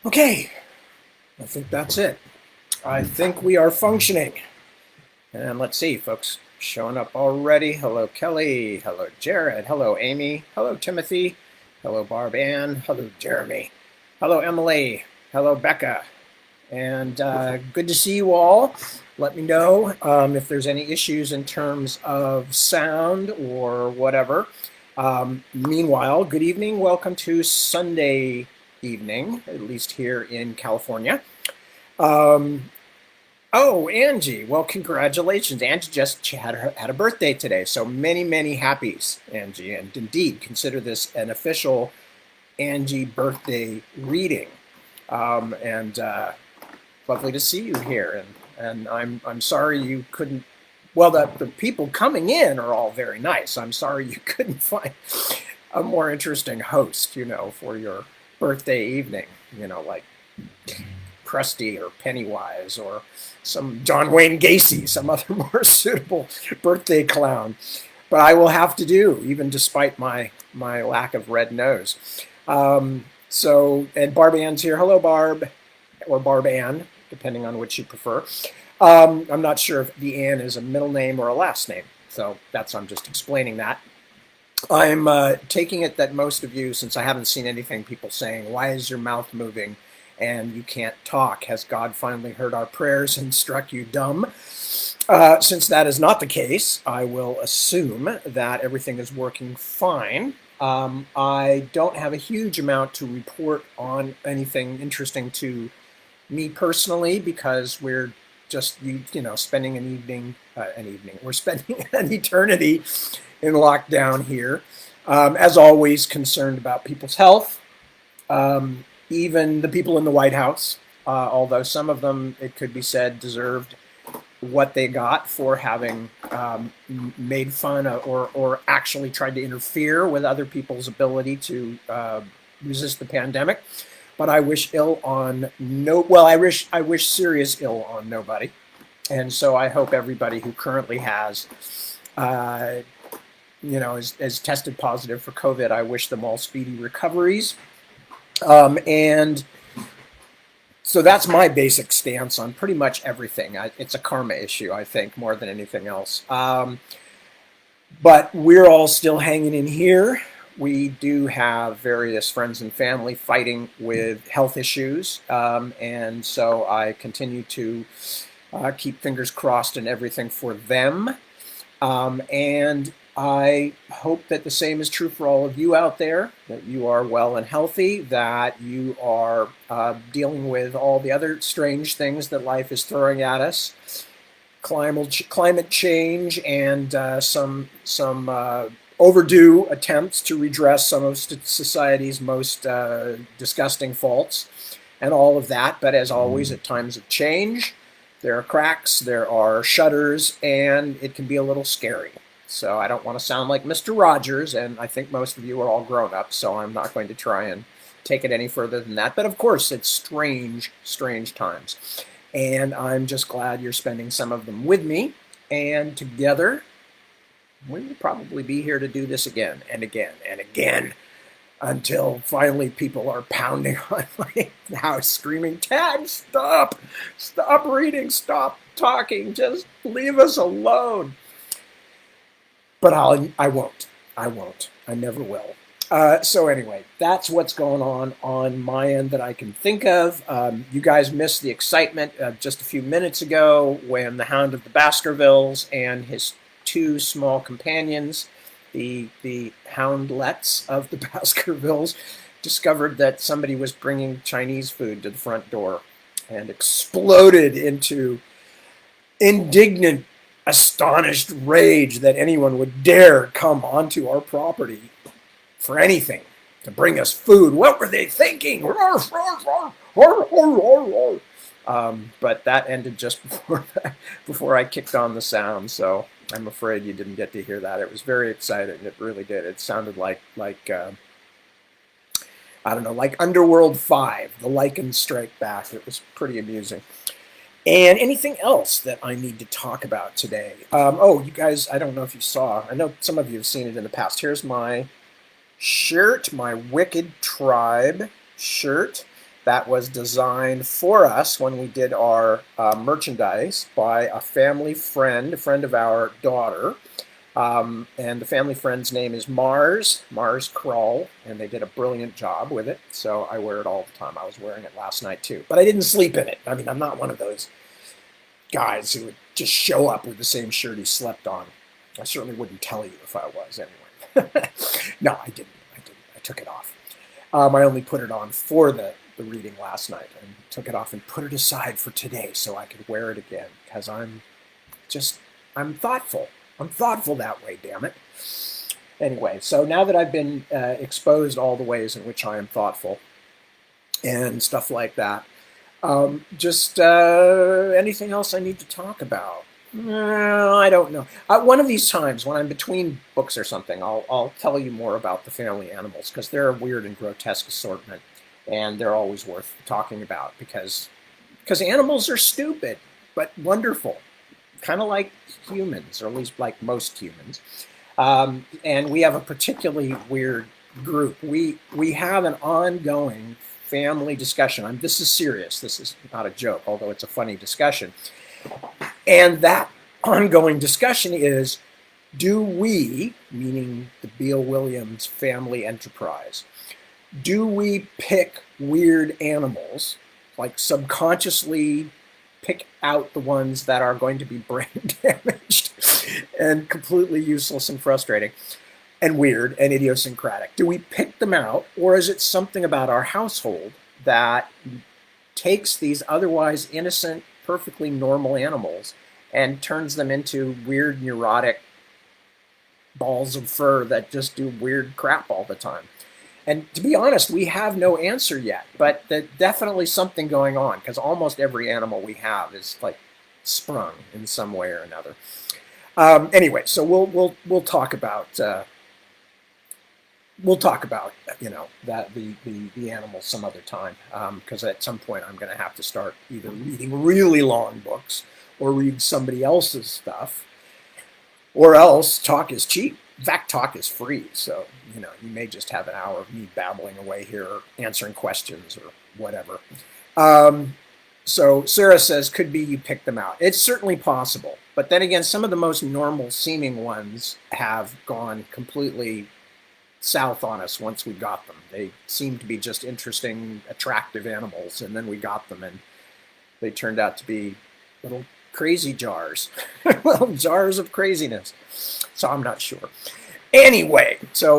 Okay, I think that's it. I think we are functioning. And let's see, folks showing up already. Hello, Kelly. Hello, Jared. Hello, Amy. Hello, Timothy. Hello, Barb Ann. Hello, Jeremy. Hello, Emily. Hello, Becca. And good to see you all. Let me know if there's any issues in terms of sound or whatever. Meanwhile, good evening. Welcome to Sunday evening, at least here in California. Um, oh, Angie. Well, congratulations. Angie just had a birthday today. So many, many happies, Angie. And indeed, consider this an official Angie birthday reading. And lovely to see you here. And I'm sorry you couldn't. Well, the people coming in are all very nice. I'm sorry you couldn't find a more interesting host, for your birthday evening. Like Krusty or Pennywise or some John Wayne Gacy, some other more suitable birthday clown. But I will have to do, even despite my lack of red nose. And Barb Ann's here. Hello, Barb, or Barb Ann, depending on which you prefer. I'm not sure if the Ann is a middle name or a last name, so I'm just explaining that. I'm taking it that most of you, since I haven't seen anything people saying, why is your mouth moving and you can't talk? Has God finally heard our prayers and struck you dumb? Since that is not the case, I will assume that everything is working fine. I don't have a huge amount to report on anything interesting to me personally because we're just spending we're spending an eternity in lockdown here. As always, concerned about people's health, even the people in the White House, although some of them, it could be said, deserved what they got for having made fun of, or actually tried to interfere with other people's ability to resist the pandemic. But I wish ill on no. Well, I wish serious ill on nobody, and so I hope everybody who currently has, uh, is tested positive for COVID. I wish them all speedy recoveries. And so that's my basic stance on pretty much everything. It's a karma issue, I think, more than anything else. But we're all still hanging in here. We do have various friends and family fighting with health issues. And so I continue to keep fingers crossed and everything for them. And I hope that the same is true for all of you out there, that you are well and healthy, that you are dealing with all the other strange things that life is throwing at us, climate change, and some overdue attempts to redress some of society's most disgusting faults, and all of that. But as always, at times of change, there are cracks, there are shutters, and it can be a little scary. So I don't want to sound like Mr. Rogers, and I think most of you are all grown up, so I'm not going to try and take it any further than that. But of course, it's strange, strange times. And I'm just glad you're spending some of them with me. And together, we will probably be here to do this again and again and again until finally people are pounding on my house screaming, Tad, stop! Stop reading, stop talking, just leave us alone. But I won't. I won't. I never will. So anyway, that's what's going on my end that I can think of. You guys missed the excitement just a few minutes ago when the Hound of the Baskervilles and his two small companions, the houndlets of the Baskervilles, discovered that somebody was bringing Chinese food to the front door and exploded into indignant, astonished rage that anyone would dare come onto our property for anything, to bring us food. What were they thinking? But that ended just before I kicked on the sound, so I'm afraid you didn't get to hear that. It was very exciting. It really did. It sounded like I don't know, like Underworld 5, the Lycan Strike Back. It was pretty amusing. And anything else that I need to talk about today? Oh, you guys, I don't know if you saw. I know some of you have seen it in the past. Here's my shirt, my Wicked Tribe shirt. that was designed for us when we did our merchandise by a family friend, a friend of our daughter. And the family friend's name is Mars Kroll, and they did a brilliant job with it. So I wear it all the time. I was wearing it last night too, but I didn't sleep in it. I mean, I'm not one of those guys who would just show up with the same shirt he slept on. I certainly wouldn't tell you if I was anyway. No, I didn't. I took it off. I only put it on for the reading last night and took it off and put it aside for today so I could wear it again because I'm thoughtful. I'm thoughtful that way, damn it. Anyway, so now that I've been exposed all the ways in which I am thoughtful and stuff like that, anything else I need to talk about? I don't know. One of these times when I'm between books or something, I'll tell you more about the family animals because they're a weird and grotesque assortment, and they're always worth talking about because animals are stupid but wonderful, kind of like humans, or at least like most humans. And we have a particularly weird group. We have an ongoing family discussion. This is serious. This is not a joke, although it's a funny discussion. And that ongoing discussion is, do we, meaning the Beale Williams family enterprise, do we pick weird animals, like subconsciously pick out the ones that are going to be brain damaged and completely useless and frustrating and weird and idiosyncratic? Do we pick them out, or is it something about our household that takes these otherwise innocent, perfectly normal animals and turns them into weird, neurotic balls of fur that just do weird crap all the time? And to be honest, we have no answer yet, but there's definitely something going on because almost every animal we have is like sprung in some way or another. Anyway, so we'll talk about the animals some other time because at some point I'm going to have to start either reading really long books or read somebody else's stuff, or else talk is cheap. In fact, talk is free, so you may just have an hour of me babbling away here, or answering questions or whatever. So Sarah says, could be you pick them out. It's certainly possible, but then again, some of the most normal seeming ones have gone completely south on us once we got them. They seemed to be just interesting, attractive animals, and then we got them, and they turned out to be little crazy jars, little jars of craziness. So I'm not sure. Anyway,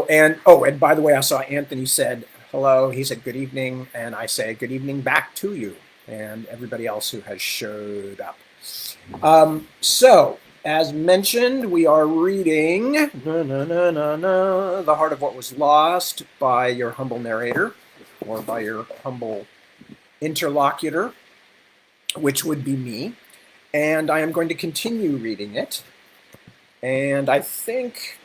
and by the way, I saw Anthony said hello. He said good evening, and I say good evening back to you and everybody else who has showed up. So, as mentioned, we are reading The Heart of What Was Lost by your humble narrator, or by your humble interlocutor, which would be me. And I am going to continue reading it. And I think,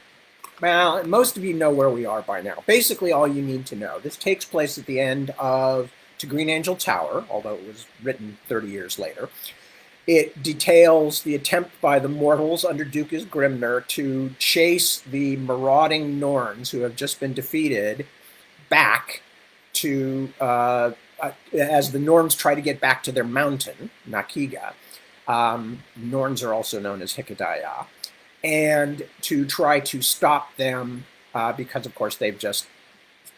well, most of you know where we are by now. Basically, all you need to know. This takes place at the end of To Green Angel Tower, although it was written 30 years later. It details the attempt by the mortals under Dukas Grimner to chase the marauding Norns who have just been defeated back to, as the Norns try to get back to their mountain, Nakiga. Norns are also known as Hikadaya. And to try to stop them because, of course, they've just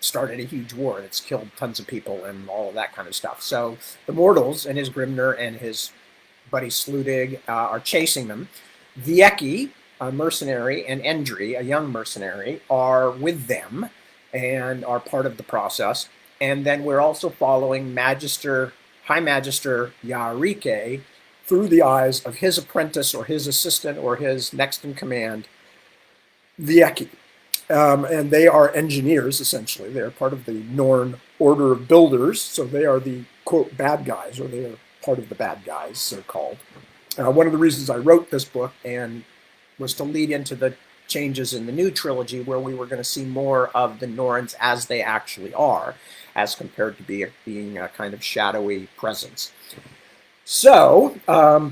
started a huge war that's killed tons of people and all of that kind of stuff. So the mortals and his Grimner and his buddy Sludig are chasing them. Vieki, a mercenary, and Endry, a young mercenary, are with them and are part of the process. And then we're also following High Magister Yarike through the eyes of his apprentice or his assistant or his next in command, Vieki. And they are engineers, essentially. They are part of the Norn Order of Builders, so they are the, quote, bad guys, or they are part of the bad guys, so called. One of the reasons I wrote this book and was to lead into the changes in the new trilogy, where we were going to see more of the Norns as they actually are, as compared to being a kind of shadowy presence. So,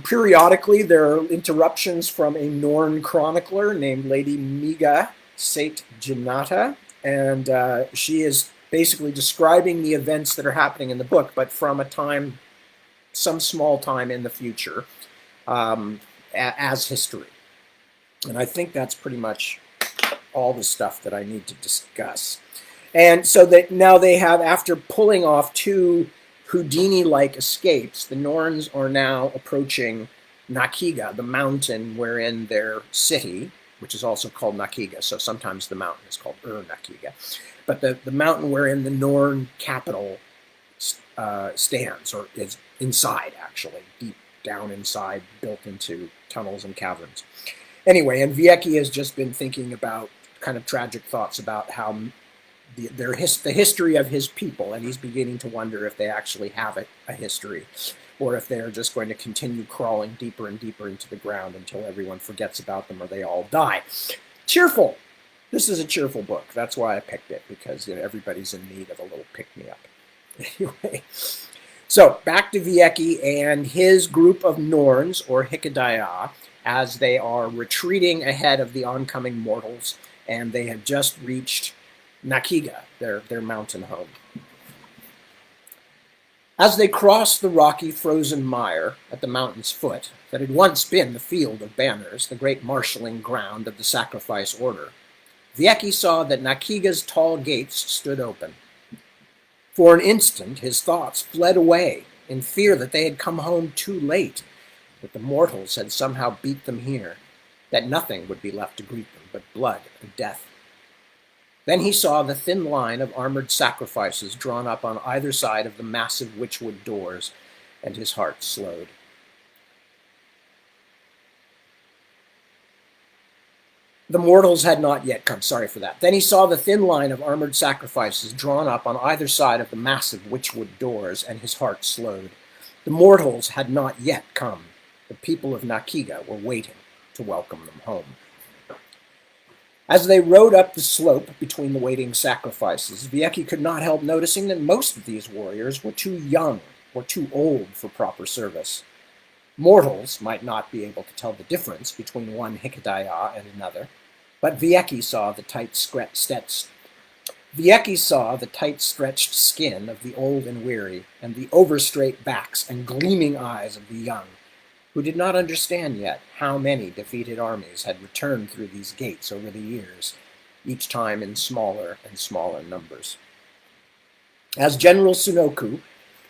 periodically there are interruptions from a Norn chronicler named Lady Miga Sate Janata, and she is basically describing the events that are happening in the book, but from a time, some small time in the future, as history. And I think that's pretty much all the stuff that I need to discuss. And so that now they have, after pulling off two Houdini-like escapes, the Norns are now approaching Nakiga, the mountain wherein their city, which is also called Nakiga, so sometimes the mountain is called Nakiga, but the mountain wherein the Norn capital stands, or is inside, actually, deep down inside, built into tunnels and caverns. Anyway, and Vieki has just been thinking about kind of tragic thoughts about how the history of his people, and he's beginning to wonder if they actually have a history, or if they're just going to continue crawling deeper and deeper into the ground until everyone forgets about them or they all die. Cheerful. This is a cheerful book. That's why I picked it, because everybody's in need of a little pick-me-up. Anyway, so back to Vieki and his group of Norns, or Hikedaya, as they are retreating ahead of the oncoming mortals, and they have just reached Nakiga, their mountain home. As they cross the rocky, frozen mire at the mountain's foot that had once been the Field of Banners, the great marshalling ground of the Sacrifice Order, Vieki saw that Nakiga's tall gates stood open. For an instant, his thoughts fled away in fear that they had come home too late, that the mortals had somehow beat them here, that nothing would be left to greet them but blood and death. Then he saw the thin line of armored sacrifices drawn up on either side of the massive witchwood doors, and his heart slowed. The mortals had not yet come. Sorry for that. Then he saw the thin line of armored sacrifices drawn up on either side of the massive witchwood doors, and his heart slowed. The mortals had not yet come. The people of Nakiga were waiting to welcome them home. As they rode up the slope between the waiting sacrifices, Vieki could not help noticing that most of these warriors were too young or too old for proper service. Mortals might not be able to tell the difference between one Hikedaya and another, but Vieki saw the tight-stretched skin of the old and weary, and the over-straight backs and gleaming eyes of the young, who did not understand yet how many defeated armies had returned through these gates over the years, each time in smaller and smaller numbers. As General Sunoku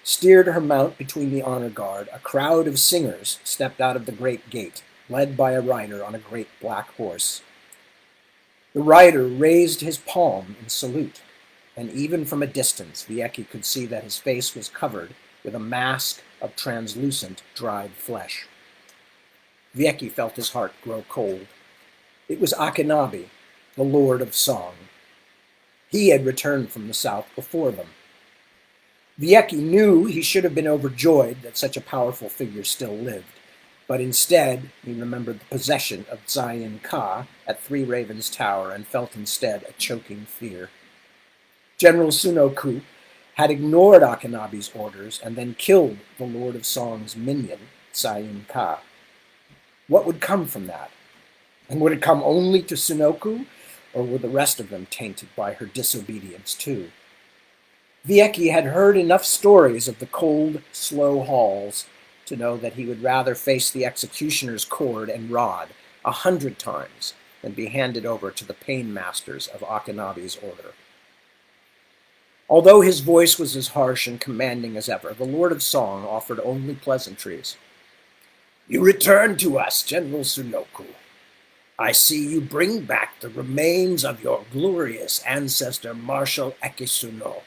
steered her mount between the honor guard, a crowd of singers stepped out of the great gate, led by a rider on a great black horse. The rider raised his palm in salute, and even from a distance, Vieki could see that his face was covered with a mask of translucent, dried flesh. Vieki felt his heart grow cold. It was Akinabi, the Lord of Song. He had returned from the south before them. Vieki knew he should have been overjoyed that such a powerful figure still lived, but instead he remembered the possession of Zayin Ka at Three Ravens Tower and felt instead a choking fear. General Sunoku had ignored Akinabi's orders and then killed the Lord of Song's minion, Zayin Ka. What would come from that? And would it come only to Sunoku, or were the rest of them tainted by her disobedience too? Vieki had heard enough stories of the cold, slow halls to know that he would rather face the executioner's cord and rod 100 times than be handed over to the pain masters of Akinabi's order. Although his voice was as harsh and commanding as ever, the Lord of Song offered only pleasantries. "You return to us, General Sunoku. I see you bring back the remains of your glorious ancestor, Marshal Ekisuno,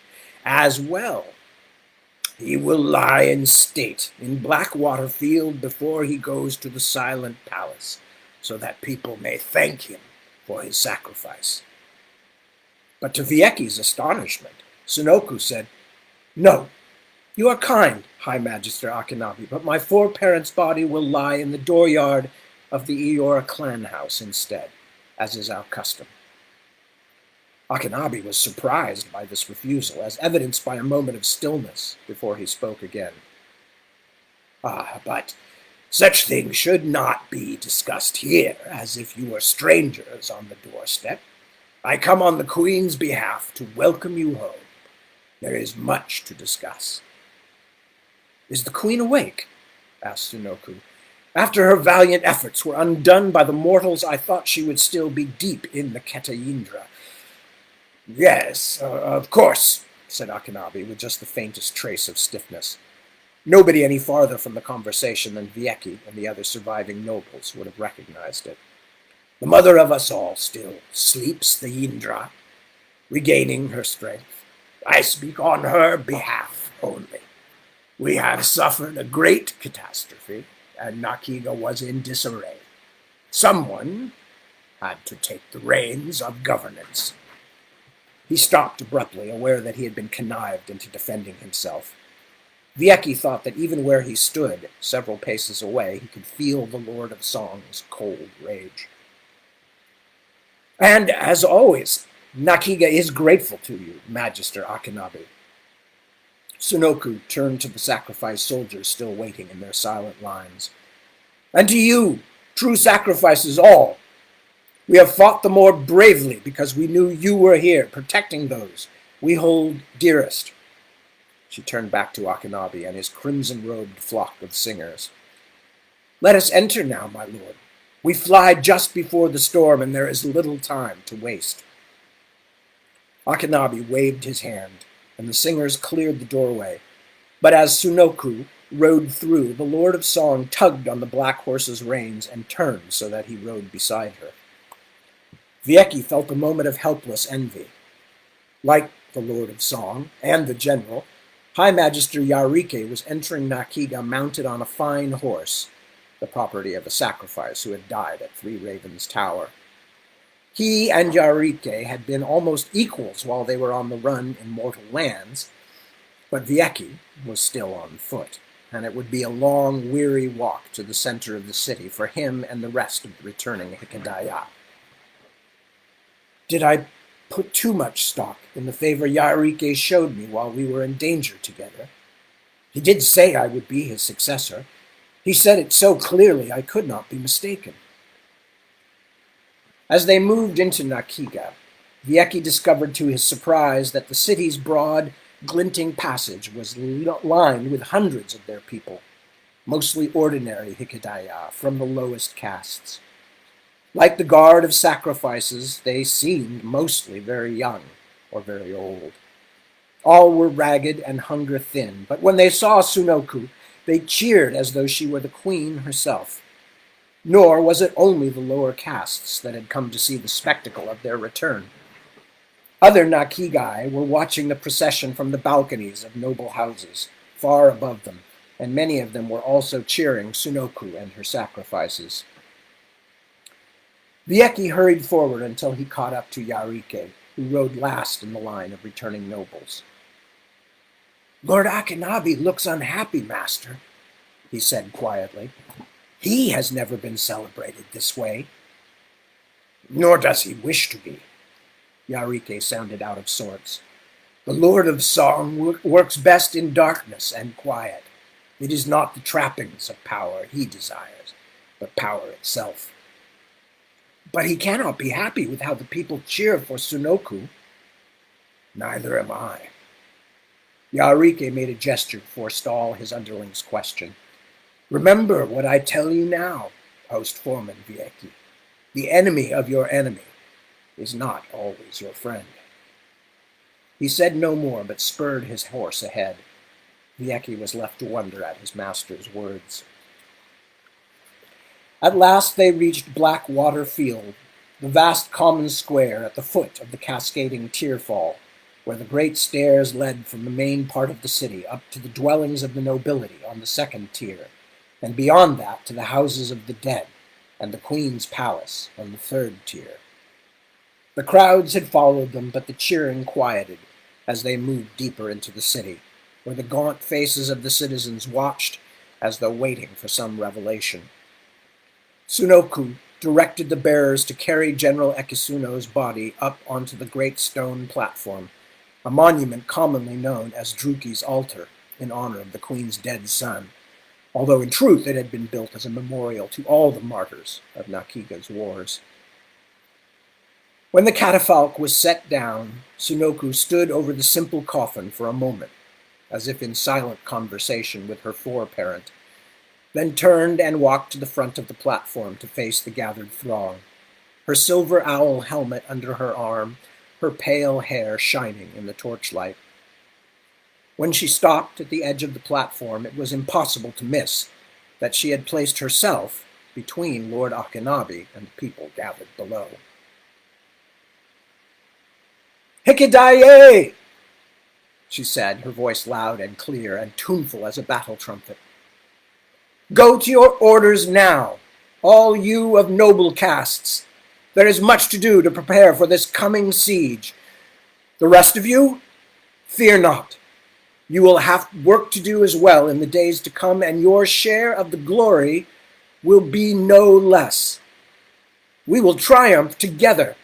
as well. He will lie in state in Blackwater Field before he goes to the Silent Palace, so that people may thank him for his sacrifice." But to Vieki's astonishment, Sunoku said, "No, you are kind, High Magister Akinabi, but my foreparents' body will lie in the dooryard of the Eora clan house instead, as is our custom." Akinabi was surprised by this refusal, as evidenced by a moment of stillness before he spoke again. But such things should not be discussed here, as if you were strangers on the doorstep. I come on the Queen's behalf to welcome you home. There is much to discuss. Is the queen awake? Asked Sunoku. After her valiant efforts were undone by the mortals, I thought she would still be deep in the Ketayindra. Yes, of course, said Akinabe with just the faintest trace of stiffness. Nobody any farther from the conversation than Vieki and the other surviving nobles would have recognized it. The mother of us all still sleeps the Indra, regaining her strength. I speak on her behalf only. We have suffered a great catastrophe, and Nakiga was in disarray. Someone had to take the reins of governance. He stopped abruptly, aware that he had been connived into defending himself. Vieki thought that even where he stood, several paces away, he could feel the Lord of Song's cold rage. And, as always, Nakiga is grateful to you, Magister Akinabe. Sunoku turned to the sacrificed soldiers still waiting in their silent lines. And to you, true sacrifices all. We have fought the more bravely because we knew you were here, protecting those we hold dearest. She turned back to Akinabe and his crimson-robed flock of singers. Let us enter now, my lord. We fly just before the storm, and there is little time to waste. Akinabe waved his hand, and the singers cleared the doorway. But as Sunoku rode through, the Lord of Song tugged on the black horse's reins and turned so that he rode beside her. Vieki felt a moment of helpless envy. Like the Lord of Song and the general, High Magister Yarike was entering Nakiga mounted on a fine horse, the property of a sacrifice who had died at Three Ravens Tower. He and Yarike had been almost equals while they were on the run in mortal lands, but Vieki was still on foot, and it would be a long, weary walk to the center of the city for him and the rest of the returning Hikadaya. Did I put too much stock in the favor Yarike showed me while we were in danger together? He did say I would be his successor. He said it so clearly I could not be mistaken. As they moved into Nakiga, Vieki discovered to his surprise that the city's broad, glinting passage was lined with hundreds of their people, mostly ordinary Hikadaya from the lowest castes. Like the guard of sacrifices, they seemed mostly very young or very old. All were ragged and hunger-thin, but when they saw Sunoku, they cheered as though she were the queen herself. Nor was it only the lower castes that had come to see the spectacle of their return. Other Nakigai were watching the procession from the balconies of noble houses, far above them, and many of them were also cheering Sunoku and her sacrifices. Vieki hurried forward until he caught up to Yarike, who rode last in the line of returning nobles. Lord Akinabe looks unhappy, master, he said quietly. He has never been celebrated this way. Nor does he wish to be. Yarike sounded out of sorts. The Lord of Song works best in darkness and quiet. It is not the trappings of power he desires, but power itself. But he cannot be happy with how the people cheer for Sunoku. Neither am I. Yarike made a gesture to forestall his underling's question. Remember what I tell you now, post-foreman Vieki. The enemy of your enemy is not always your friend. He said no more, but spurred his horse ahead. Vieki was left to wonder at his master's words. At last they reached Blackwater Field, the vast common square at the foot of the cascading Tierfall, where the great stairs led from the main part of the city up to the dwellings of the nobility on the second tier, and beyond that to the houses of the dead and the Queen's palace on the third tier. The crowds had followed them, but the cheering quieted as they moved deeper into the city, where the gaunt faces of the citizens watched as though waiting for some revelation. Sunoku directed the bearers to carry General Ekisuno's body up onto the great stone platform, a monument commonly known as Druki's altar, in honor of the Queen's dead son, although in truth it had been built as a memorial to all the martyrs of Nakiga's wars. When the catafalque was set down, Sunoku stood over the simple coffin for a moment, as if in silent conversation with her foreparent, then turned and walked to the front of the platform to face the gathered throng, her silver owl helmet under her arm, her pale hair shining in the torchlight. When she stopped at the edge of the platform, it was impossible to miss that she had placed herself between Lord Akinabe and the people gathered below. "Hikidaye!" she said, her voice loud and clear and tuneful as a battle trumpet. "Go to your orders now, all you of noble castes. There is much to do to prepare for this coming siege. The rest of you, fear not. You will have work to do as well in the days to come, and your share of the glory will be no less. We will triumph together,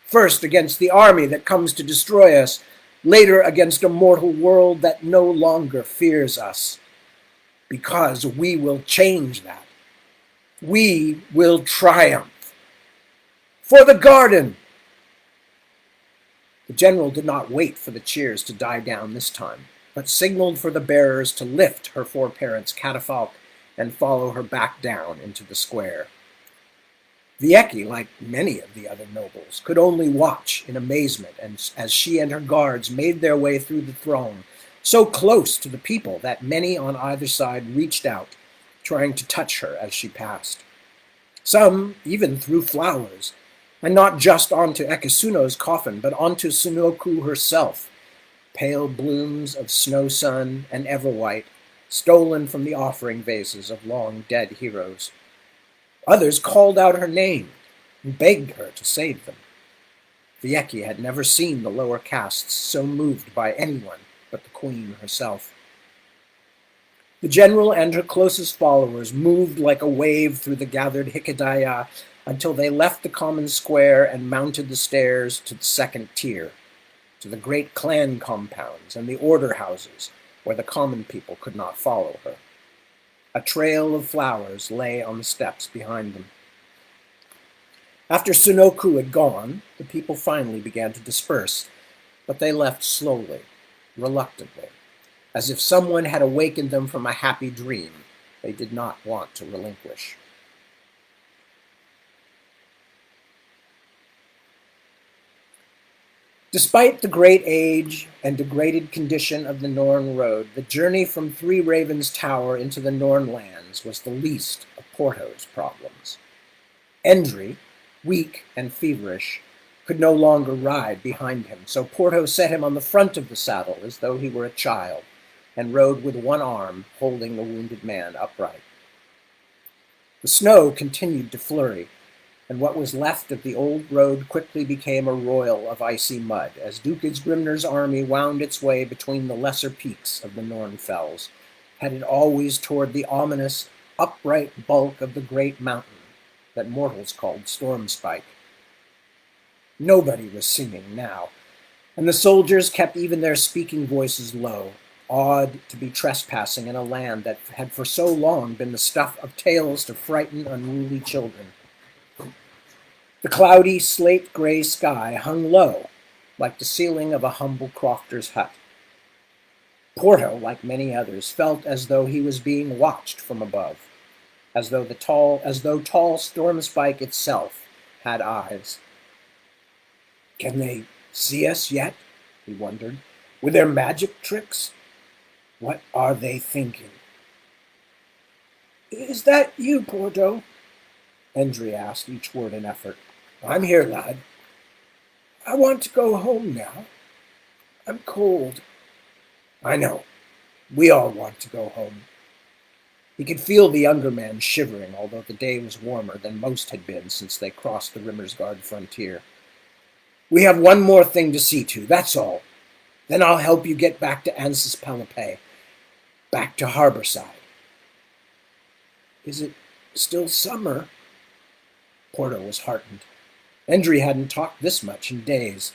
first against the army that comes to destroy us, later against a mortal world that no longer fears us. Because we will change that. We will triumph. For the garden!" The general did not wait for the cheers to die down this time, but signaled for the bearers to lift her foreparent's catafalque and follow her back down into the square. Vieki, like many of the other nobles, could only watch in amazement as she and her guards made their way through the throng, so close to the people that many on either side reached out, trying to touch her as she passed. Some even threw flowers, and not just onto Ekisuno's coffin, but onto Sunoku herself, pale blooms of snow sun and everwhite, stolen from the offering vases of long-dead heroes. Others called out her name and begged her to save them. Vieki had never seen the lower castes so moved by anyone but the queen herself. The general and her closest followers moved like a wave through the gathered Hikidaya until they left the common square and mounted the stairs to the second tier, to the great clan compounds and the order houses where the common people could not follow her. A trail of flowers lay on the steps behind them. After Sunoku had gone, the people finally began to disperse, but they left slowly, reluctantly, as if someone had awakened them from a happy dream they did not want to relinquish. Despite the great age and degraded condition of the Norn Road, the journey from Three Ravens Tower into the Norn lands was the least of Porto's problems. Endry, weak and feverish, could no longer ride behind him, so Porto set him on the front of the saddle as though he were a child, and rode with one arm holding the wounded man upright. The snow continued to flurry, and what was left of the old road quickly became a royal of icy mud as Dukas Grimner's army wound its way between the lesser peaks of the Norn Fells, headed always toward the ominous, upright bulk of the great mountain that mortals called Stormspike. Nobody was singing now, and the soldiers kept even their speaking voices low, awed to be trespassing in a land that had for so long been the stuff of tales to frighten unruly children. The cloudy, slate-gray sky hung low, like the ceiling of a humble crofter's hut. Porto, like many others, felt as though he was being watched from above, as though tall Stormspike itself had eyes. "Can they see us yet?" he wondered. "With their magic tricks? What are they thinking?" "Is that you, Porto?" Endry asked, each word an effort. "I'm here, lad. I want to go home now. I'm cold." "I know. We all want to go home." He could feel the younger man shivering, although the day was warmer than most had been since they crossed the Rimmersgard frontier. "We have one more thing to see to, that's all. Then I'll help you get back to Ansis Pelopé, back to Harborside." "Is it still summer?" Porto was heartened. Endry hadn't talked this much in days.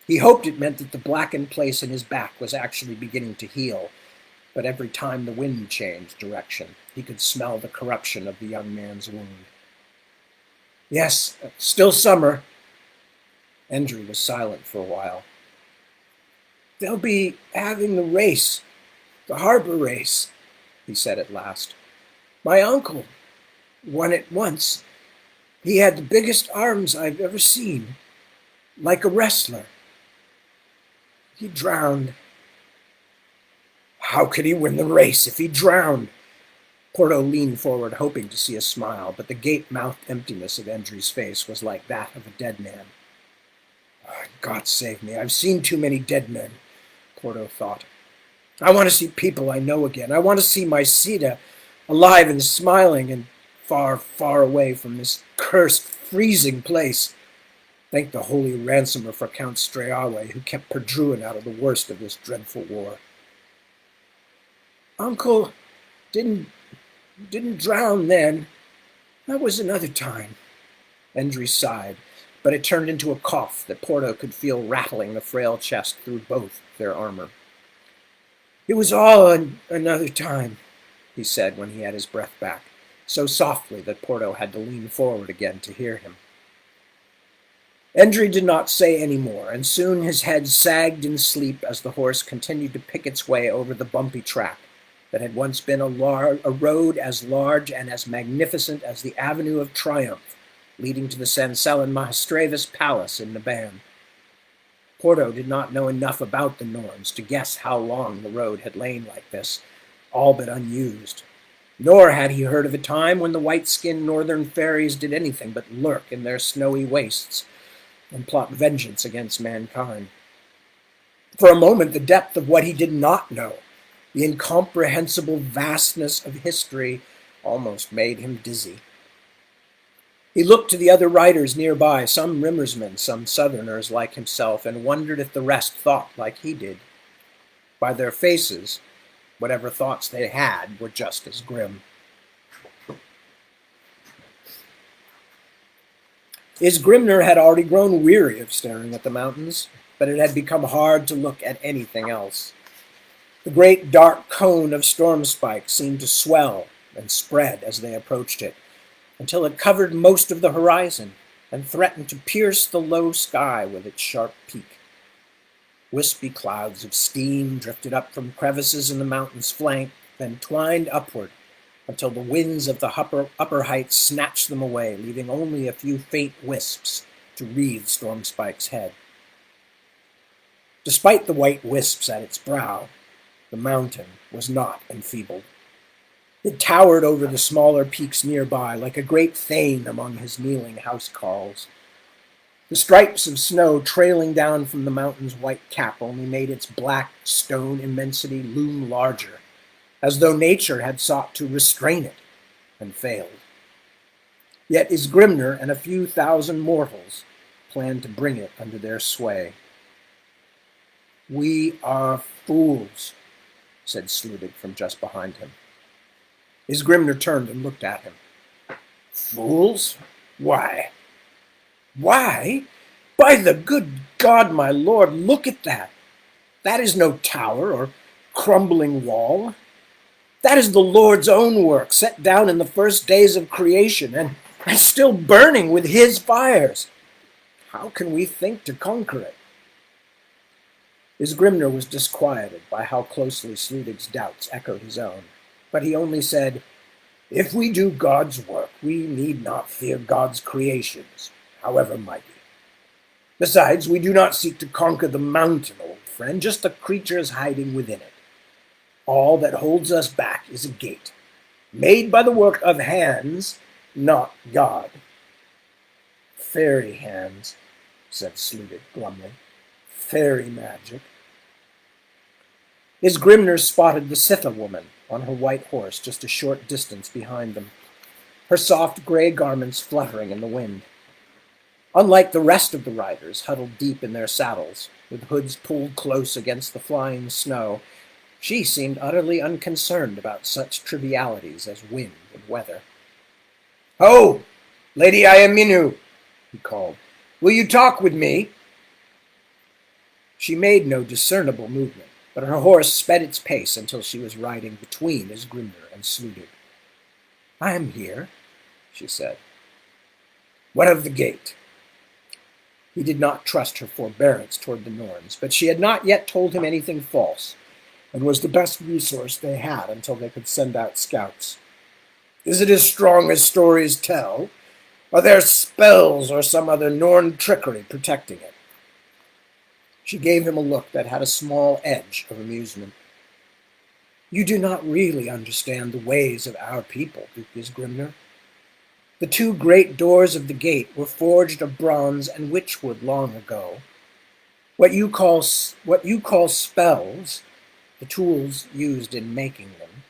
He hoped it meant that the blackened place in his back was actually beginning to heal, but every time the wind changed direction, he could smell the corruption of the young man's wound. "Yes, still summer." Endry was silent for a while. "They'll be having the race, the harbor race," he said at last. "My uncle won it once. He had the biggest arms I've ever seen, like a wrestler. He drowned." "How could he win the race if he drowned?" Porto leaned forward, hoping to see a smile, but the gape-mouthed emptiness of Endry's face was like that of a dead man. "Oh, God save me, I've seen too many dead men," Porto thought. "I want to see people I know again. I want to see my Sita alive and smiling and far, far away from this cursed, freezing place. Thank the holy ransomer for Count Streawe, who kept Perdruin out of the worst of this dreadful war." "Uncle didn't drown then. That was another time." Endry sighed, but it turned into a cough that Porto could feel rattling the frail chest through both their armor. "It was all another time," he said when he had his breath back, so softly that Porto had to lean forward again to hear him. Endry did not say any more, and soon his head sagged in sleep as the horse continued to pick its way over the bumpy track that had once been a road as large and as magnificent as the Avenue of Triumph, leading to the Sancellan Mahastrevis Palace in Naban. Porto did not know enough about the Norns to guess how long the road had lain like this, all but unused. Nor had he heard of a time when the white-skinned northern fairies did anything but lurk in their snowy wastes and plot vengeance against mankind. For a moment, the depth of what he did not know, the incomprehensible vastness of history, almost made him dizzy. He looked to the other riders nearby, some Rimmersmen, some Southerners like himself, and wondered if the rest thought like he did. By their faces, whatever thoughts they had were just as grim. Isgrimner had already grown weary of staring at the mountains, but it had become hard to look at anything else. The great dark cone of storm spikes seemed to swell and spread as they approached it, until it covered most of the horizon and threatened to pierce the low sky with its sharp peak. Wispy clouds of steam drifted up from crevices in the mountain's flank, then twined upward until the winds of the upper heights snatched them away, leaving only a few faint wisps to wreathe Stormspike's head. Despite the white wisps at its brow, the mountain was not enfeebled. It towered over the smaller peaks nearby, like a great thane among his kneeling housecarls. The stripes of snow trailing down from the mountain's white cap only made its black stone immensity loom larger, as though nature had sought to restrain it and failed. Yet Isgrimner and a few thousand mortals planned to bring it under their sway. "We are fools," said Sludig from just behind him. Isgrimner turned and looked at him. "Fools? Why?" "Why? By the good God, my lord, look at that! That is no tower or crumbling wall. That is the Lord's own work, set down in the first days of creation, and still burning with his fires. How can we think to conquer it?" Isgrimner was disquieted by how closely Sludig's doubts echoed his own, but he only said, "If we do God's work, we need not fear God's creations, however mighty. Besides, we do not seek to conquer the mountain, old friend, just the creatures hiding within it. All that holds us back is a gate, made by the work of hands, not God." "Fairy hands," said Sludig glumly. "Fairy magic." Isgrimner spotted the Sitha woman on her white horse just a short distance behind them, her soft gray garments fluttering in the wind. Unlike the rest of the riders, huddled deep in their saddles, with hoods pulled close against the flying snow, she seemed utterly unconcerned about such trivialities as wind and weather. "Ho! Lady Ayaminu!" he called. "Will you talk with me?" She made no discernible movement, but her horse sped its pace until she was riding between Isgrimner and Sludig. "I am here," she said. "What of the gate?" He did not trust her forbearance toward the Norns, but she had not yet told him anything false, and was the best resource they had until they could send out scouts. "Is it as strong as stories tell? Are there spells or some other Norn trickery protecting it?" She gave him a look that had a small edge of amusement. "You do not really understand the ways of our people, Duke Grimner. The two great doors of the gate were forged of bronze and witchwood long ago. What you call spells, the tools used in making them,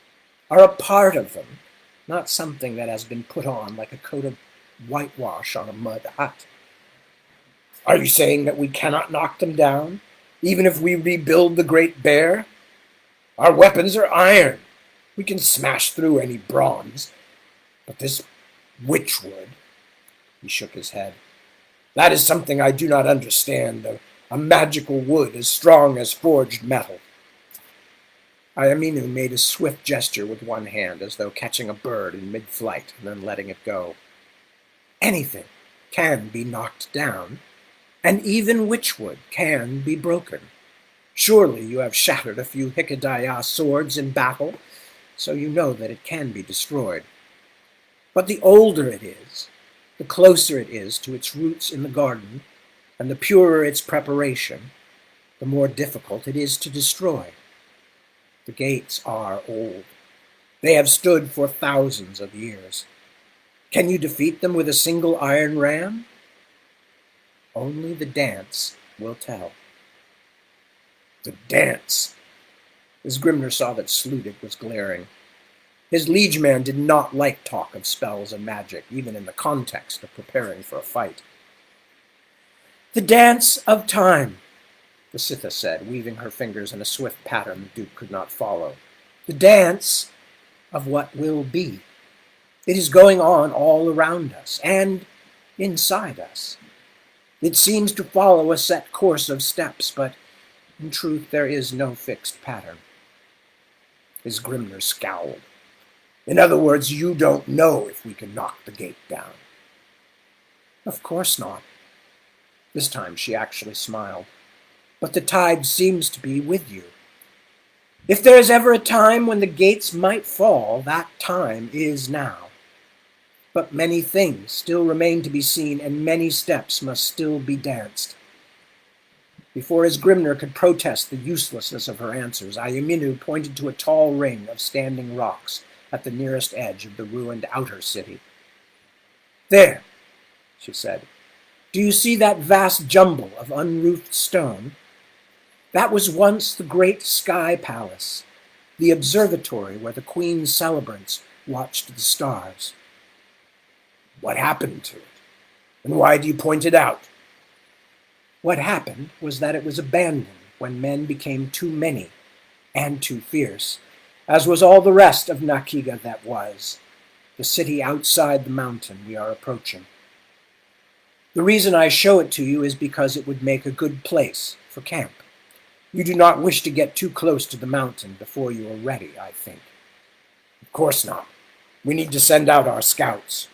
are a part of them, not something that has been put on like a coat of whitewash on a mud hut. Are you saying that we cannot knock them down, even if we rebuild the Great Bear? Our weapons are iron. We can smash through any bronze. But this witchwood," he shook his head, "that is something I do not understand, a magical wood as strong as forged metal." Ayaminu made a swift gesture with one hand, as though catching a bird in mid-flight and then letting it go. "Anything can be knocked down, and even witchwood can be broken. Surely you have shattered a few Hikedaya swords in battle, so you know that it can be destroyed. But the older it is, the closer it is to its roots in the garden, and the purer its preparation, the more difficult it is to destroy. The gates are old. They have stood for thousands of years. Can you defeat them with a single iron ram? Only the dance will tell." The dance! As Grimner saw that Sludig was glaring. His liegeman did not like talk of spells and magic, even in the context of preparing for a fight. "The dance of time," the Sitha said, weaving her fingers in a swift pattern the Duke could not follow. "The dance of what will be. It is going on all around us and inside us. It seems to follow a set course of steps, but in truth there is no fixed pattern." His Grimner scowled. "In other words, you don't know if we can knock the gate down." "Of course not." This time she actually smiled. "But the tide seems to be with you. If there is ever a time when the gates might fall, that time is now. But many things still remain to be seen, and many steps must still be danced." Before his Grimner could protest the uselessness of her answers, Ayaminu pointed to a tall ring of standing rocks at the nearest edge of the ruined outer city. "There," she said. "Do you see that vast jumble of unroofed stone? That was once the great sky palace, the observatory where the Queen's celebrants watched the stars." "What happened to it? And why do you point it out?" "What happened was that it was abandoned when men became too many and too fierce, as was all the rest of Nakiga that was, the city outside the mountain we are approaching. The reason I show it to you is because it would make a good place for camp. You do not wish to get too close to the mountain before you are ready, I think." "Of course not. We need to send out our scouts."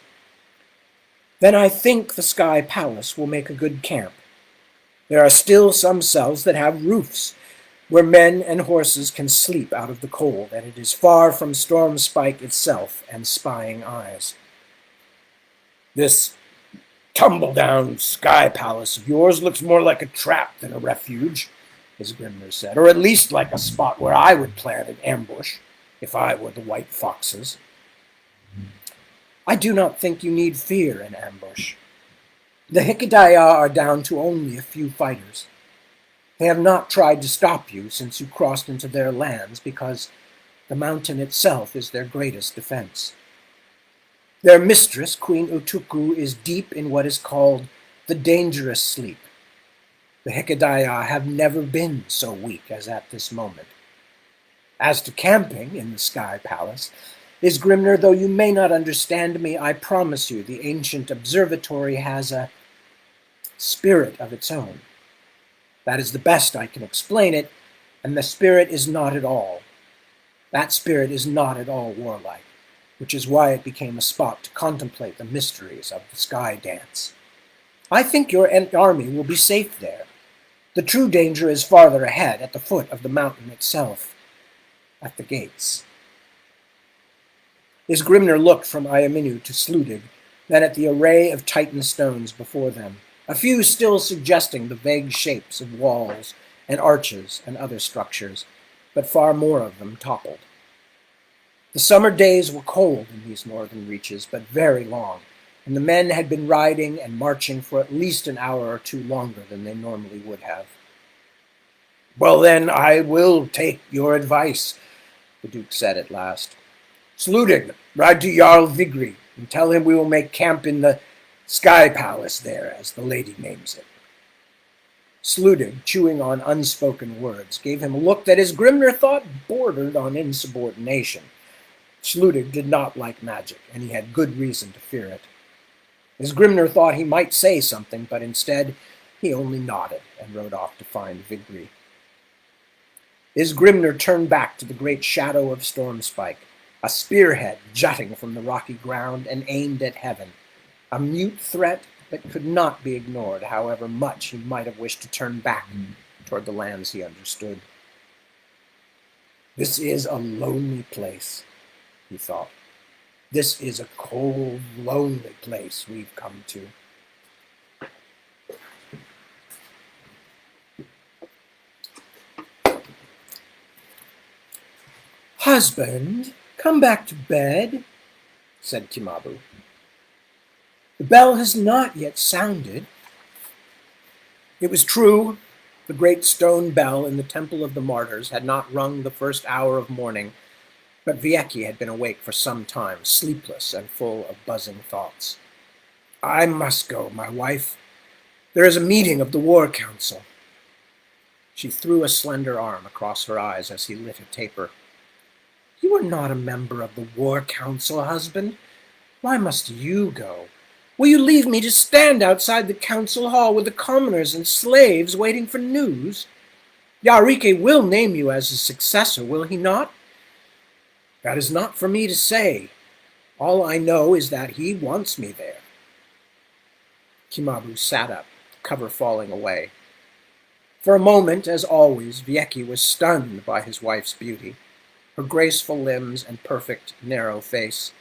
"Then I think the Sky Palace will make a good camp. There are still some cells that have roofs, where men and horses can sleep out of the cold, and it is far from Storm Spike itself and spying eyes." "This tumble-down Sky Palace of yours looks more like a trap than a refuge," his Grimner said, "or at least like a spot where I would plant an ambush, if I were the White Foxes." "I do not think you need fear an ambush. The Hikedaya are down to only a few fighters. They have not tried to stop you since you crossed into their lands because the mountain itself is their greatest defense. Their mistress, Queen Utuku, is deep in what is called the dangerous sleep. The Hikedaya have never been so weak as at this moment. As to camping in the Sky Palace, Is Grimner, though you may not understand me, I promise you the ancient observatory has a spirit of its own. That is the best I can explain it, and the spirit is not at all. That spirit is not at all warlike, which is why it became a spot to contemplate the mysteries of the sky dance. I think your army will be safe there. The true danger is farther ahead, at the foot of the mountain itself, at the gates. Isgrimner looked from Iaminu to Sludig, then at the array of Titan stones before them, a few still suggesting the vague shapes of walls and arches and other structures, but far more of them toppled. The summer days were cold in these northern reaches, but very long, and the men had been riding and marching for at least an hour or two longer than they normally would have. "Well, then, I will take your advice," the Duke said at last. "Sludig, ride to Jarl Vigri and tell him we will make camp in the Sky Palace there, as the lady names it." Sludig, chewing on unspoken words, gave him a look that Isgrimner thought bordered on insubordination. Sludig did not like magic, and he had good reason to fear it. Isgrimner thought he might say something, but instead he only nodded and rode off to find Vigri. Isgrimner turned back to the great shadow of Stormspike, a spearhead jutting from the rocky ground and aimed at heaven, a mute threat that could not be ignored, however much he might have wished to turn back toward the lands he understood. "This is a lonely place," he thought. "This is a cold, lonely place we've come to." "Husband, come back to bed," said Kimabu. "The bell has not yet sounded." It was true. The great stone bell in the Temple of the Martyrs had not rung the first hour of morning, but Vieki had been awake for some time, sleepless and full of buzzing thoughts. "I must go, my wife. There is a meeting of the War Council." She threw a slender arm across her eyes as he lit a taper. "You are not a member of the War Council, husband. Why must you go? Will you leave me to stand outside the council hall with the commoners and slaves waiting for news? Yarike will name you as his successor, will he not?" "That is not for me to say. All I know is that he wants me there." Kimabu sat up, cover falling away. For a moment, as always, Vieki was stunned by his wife's beauty, her graceful limbs and perfect, narrow face.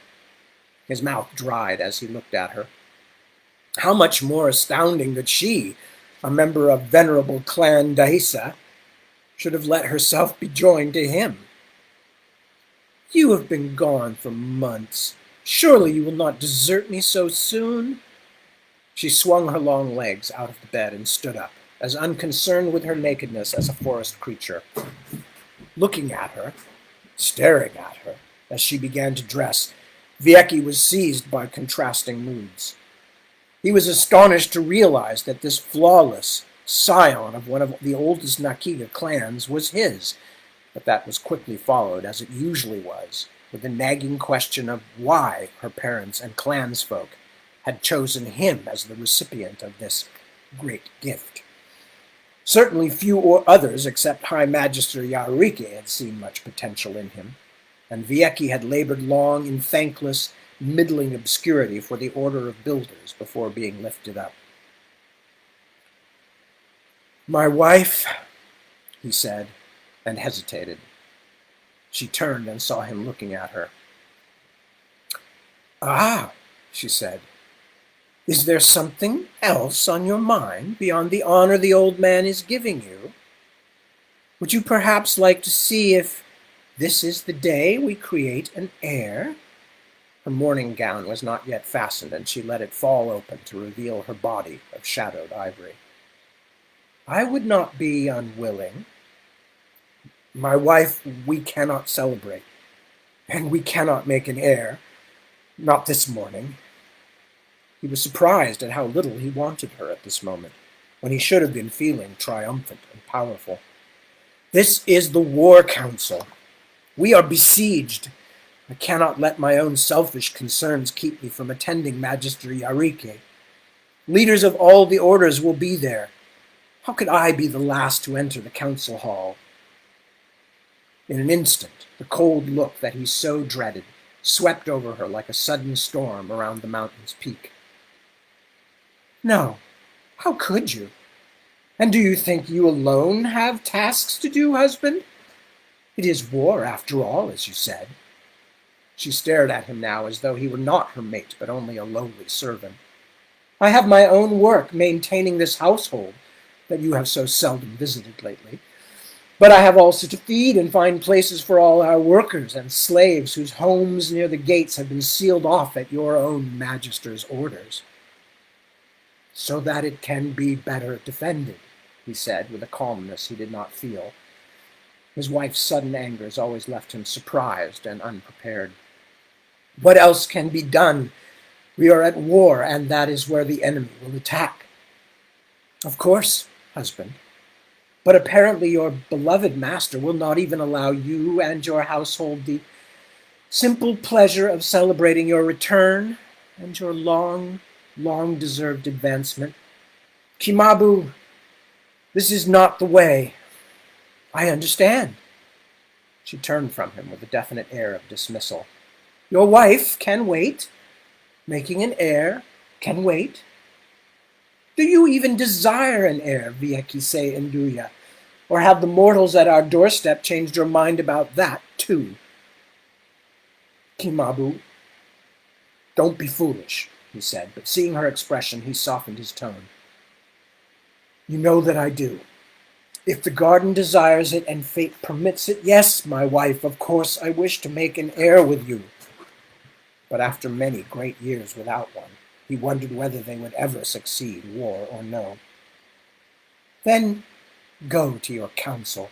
His mouth dried as he looked at her. How much more astounding that she, a member of venerable Clan Daisa, should have let herself be joined to him. "You have been gone for months. Surely you will not desert me so soon?" She swung her long legs out of the bed and stood up, as unconcerned with her nakedness as a forest creature. Looking at her, staring at her, as she began to dress, Vieki was seized by contrasting moods. He was astonished to realize that this flawless scion of one of the oldest Nakiga clans was his, but that was quickly followed, as it usually was, with the nagging question of why her parents and clansfolk had chosen him as the recipient of this great gift. Certainly few others except High Magister Yarike had seen much potential in him, and Vieki had labored long in thankless, middling obscurity for the Order of Builders before being lifted up. "My wife," he said, and hesitated. She turned and saw him looking at her. "Ah," she said, "is there something else on your mind beyond the honor the old man is giving you? Would you perhaps like to see if this is the day we create an heir?" Her morning gown was not yet fastened, and she let it fall open to reveal her body of shadowed ivory. "I would not be unwilling. My wife, we cannot celebrate, and we cannot make an heir. Not this morning." He was surprised at how little he wanted her at this moment, when he should have been feeling triumphant and powerful. "This is the War Council. We are besieged. I cannot let my own selfish concerns keep me from attending Magister Yarike. Leaders of all the orders will be there. How could I be the last to enter the council hall?" In an instant, the cold look that he so dreaded swept over her like a sudden storm around the mountain's peak. "No, How could you? And do you think you alone have tasks to do, husband? It is war, after all, as you said. She stared at him now as though he were not her mate, but only a lowly servant. I have my own work maintaining this household that you have so seldom visited lately. But I have also to feed and find places for all our workers and slaves whose homes near the gates have been sealed off at your own magister's orders. So that it can be better defended, he said with a calmness he did not feel. His wife's sudden angers always left him surprised and unprepared. What else can be done? We are at war, and that is where the enemy will attack. Of course, husband. But apparently your beloved master will not even allow you and your household the simple pleasure of celebrating your return and your long, long-deserved advancement. Kimabu, this is not the way. I understand. She turned from him with a definite air of dismissal. Your wife can wait. Making an heir can wait. Do you even desire an heir, Viekise Nduya? Or have the mortals at our doorstep changed your mind about that, too? Kimabu, don't be foolish, he said, but seeing her expression, he softened his tone. You know that I do. If the garden desires it and fate permits it, yes, my wife, of course I wish to make an heir with you. But after many great years without one, he wondered whether they would ever succeed, war or no. Then go to your council,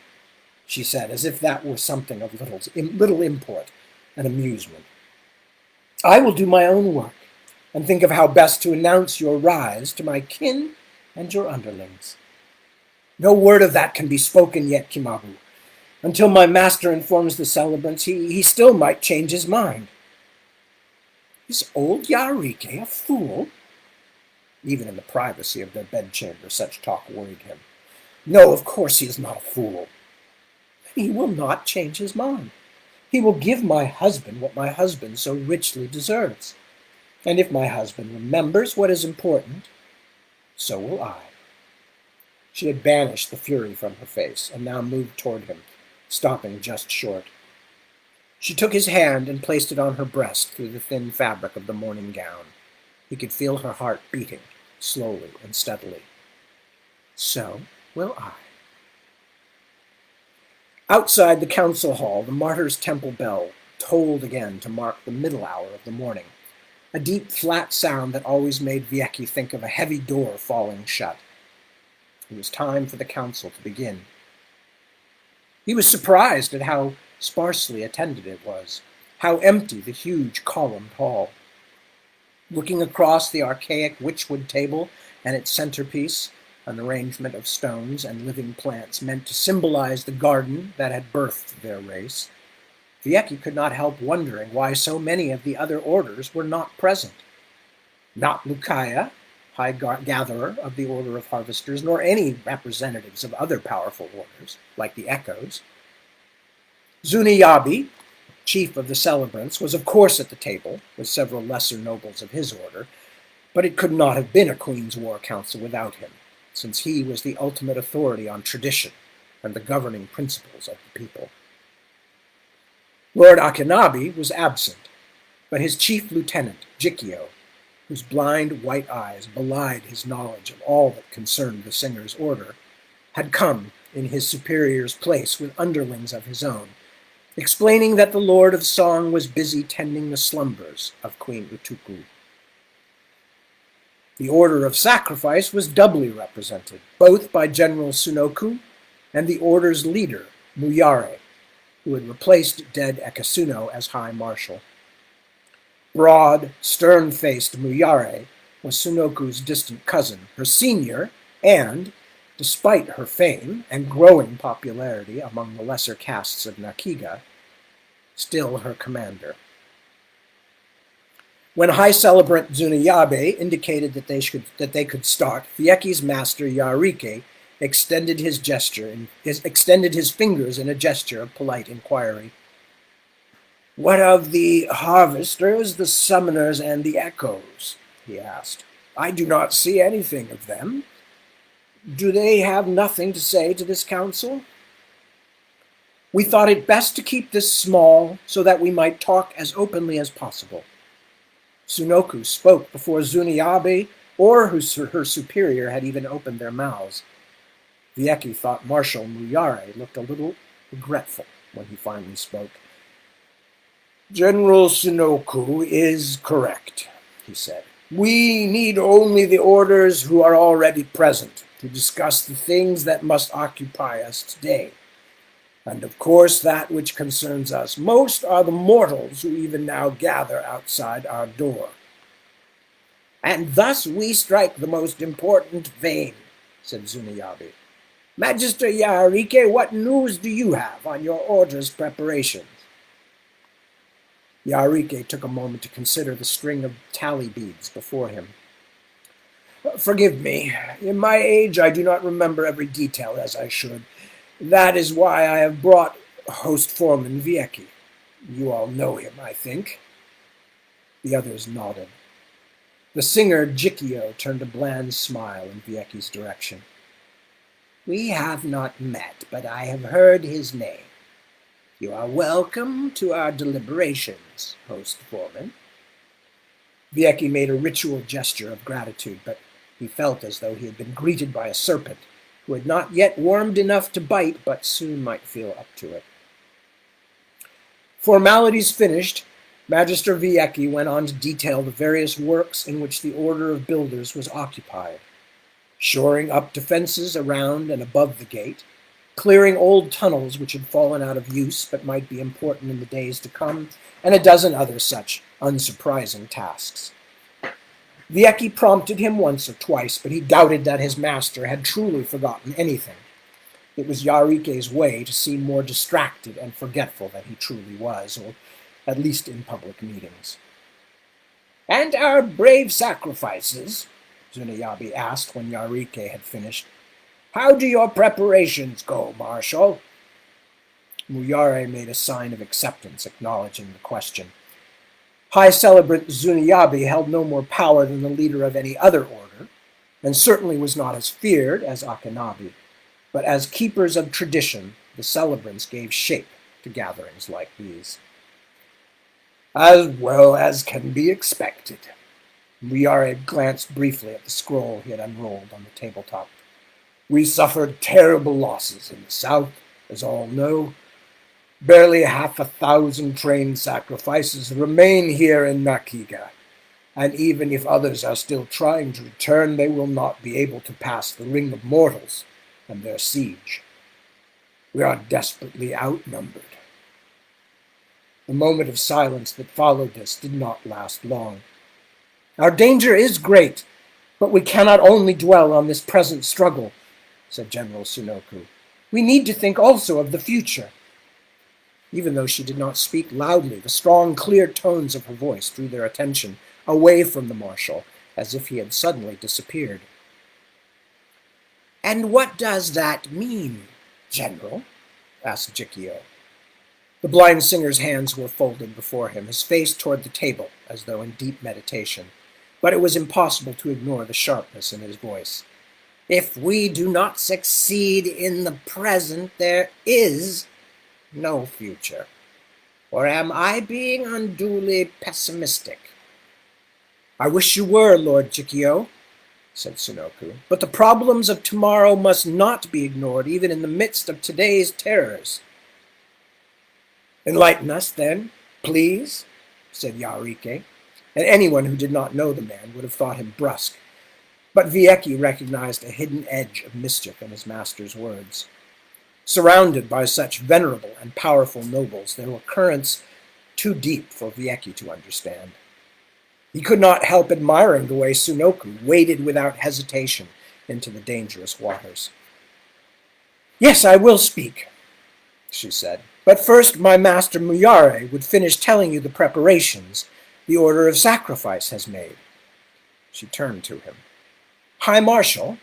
she said, as if that were something of little import and amusement. I will do my own work and think of how best to announce your rise to my kin and your underlings. No word of that can be spoken yet, Kimabu. Until my master informs the celebrants, he still might change his mind. Is old Yarike a fool? Even in the privacy of their bedchamber, such talk worried him. No, of course he is not a fool. He will not change his mind. He will give my husband what my husband so richly deserves. And if my husband remembers what is important, so will I. She had banished the fury from her face and now moved toward him, stopping just short. She took his hand and placed it on her breast through the thin fabric of the morning gown. He could feel her heart beating, slowly and steadily. So will I. Outside the council hall, the martyr's temple bell tolled again to mark the middle hour of the morning, a deep, flat sound that always made Vieki think of a heavy door falling shut. It was time for the council to begin. He was surprised at how sparsely attended it was, how empty the huge columned hall. Looking across the archaic witchwood table and its centerpiece, an arrangement of stones and living plants meant to symbolize the garden that had birthed their race, Vieki could not help wondering why so many of the other orders were not present. Not Lukaya, High Gatherer of the Order of Harvesters, nor any representatives of other powerful orders, like the Echoes. Zuniyabi, chief of the celebrants, was of course at the table, with several lesser nobles of his order, but it could not have been a Queen's War Council without him, since he was the ultimate authority on tradition and the governing principles of the people. Lord Akinabi was absent, but his chief lieutenant, Jikio, whose blind white eyes belied his knowledge of all that concerned the singer's order, had come in his superior's place with underlings of his own, explaining that the Lord of Song was busy tending the slumbers of Queen Utuku. The Order of Sacrifice was doubly represented, both by General Sunoku and the order's leader, Muyare, who had replaced dead Ekasuno as High Marshal. Broad, stern-faced Muyare was Sunoku's distant cousin, her senior, and, despite her fame and growing popularity among the lesser castes of Nakiga, still her commander. When High Celebrant Zuniyabe indicated that they could start, Vieki's master Yarike extended his fingers in a gesture of polite inquiry. What of the harvesters, the summoners, and the echoes? He asked. I do not see anything of them. Do they have nothing to say to this council? We thought it best to keep this small so that we might talk as openly as possible. Sunoku spoke before Zuniabe or her superior had even opened their mouths. Vieki thought Marshal Muyare looked a little regretful when he finally spoke. General Sunoku is correct, he said. We need only the orders who are already present to discuss the things that must occupy us today. And of course, that which concerns us most are the mortals who even now gather outside our door. And thus we strike the most important vein, said Zuniabe. Magister Yaharike, what news do you have on your order's preparations? Yaharike took a moment to consider the string of tally beads before him. Forgive me. In my age, I do not remember every detail as I should. That is why I have brought host foreman Vieki. You all know him, I think. The others nodded. The singer Jikio turned a bland smile in Vieki's direction. We have not met, but I have heard his name. You are welcome to our deliberations, host foreman. Vieki made a ritual gesture of gratitude, but he felt as though he had been greeted by a serpent who had not yet warmed enough to bite, but soon might feel up to it. Formalities finished, Magister Vieki went on to detail the various works in which the Order of Builders was occupied. Shoring up defenses around and above the gate, clearing old tunnels which had fallen out of use but might be important in the days to come, and a dozen other such unsurprising tasks. Vieki prompted him once or twice, but he doubted that his master had truly forgotten anything. It was Yarike's way to seem more distracted and forgetful than he truly was, or at least in public meetings. And our brave sacrifices? Zuniabe asked when Yarike had finished. How do your preparations go, Marshal? Muyare made a sign of acceptance, acknowledging the question. High Celebrant Zuniabe held no more power than the leader of any other order, and certainly was not as feared as Akinabe, but as keepers of tradition, the celebrants gave shape to gatherings like these. As well as can be expected. Muyare glanced briefly at the scroll he had unrolled on the tabletop. We suffered terrible losses in the south, as all know. Barely 1,000 trained sacrifices remain here in Nakiga, and even if others are still trying to return, they will not be able to pass the Ring of Mortals and their siege. We are desperately outnumbered. The moment of silence that followed this did not last long. Our danger is great, but we cannot only dwell on this present struggle, said General Sunoku. We need to think also of the future. Even though she did not speak loudly, the strong, clear tones of her voice drew their attention away from the marshal, as if he had suddenly disappeared. And what does that mean, General? Asked Jikio. The blind singer's hands were folded before him, his face toward the table, as though in deep meditation. But it was impossible to ignore the sharpness in his voice. If we do not succeed in the present, there is no future. Or am I being unduly pessimistic? I wish you were, Lord Jikio, said Sunoku, but the problems of tomorrow must not be ignored, even in the midst of today's terrors. Enlighten us, then, please, said Yarike, and anyone who did not know the man would have thought him brusque. But Vieki recognized a hidden edge of mischief in his master's words. Surrounded by such venerable and powerful nobles, there were currents too deep for Vieki to understand. He could not help admiring the way Sunoku waded without hesitation into the dangerous waters. Yes, I will speak, she said. But first, my master Muyare would finish telling you the preparations the Order of Sacrifice has made. She turned to him. High Marshal,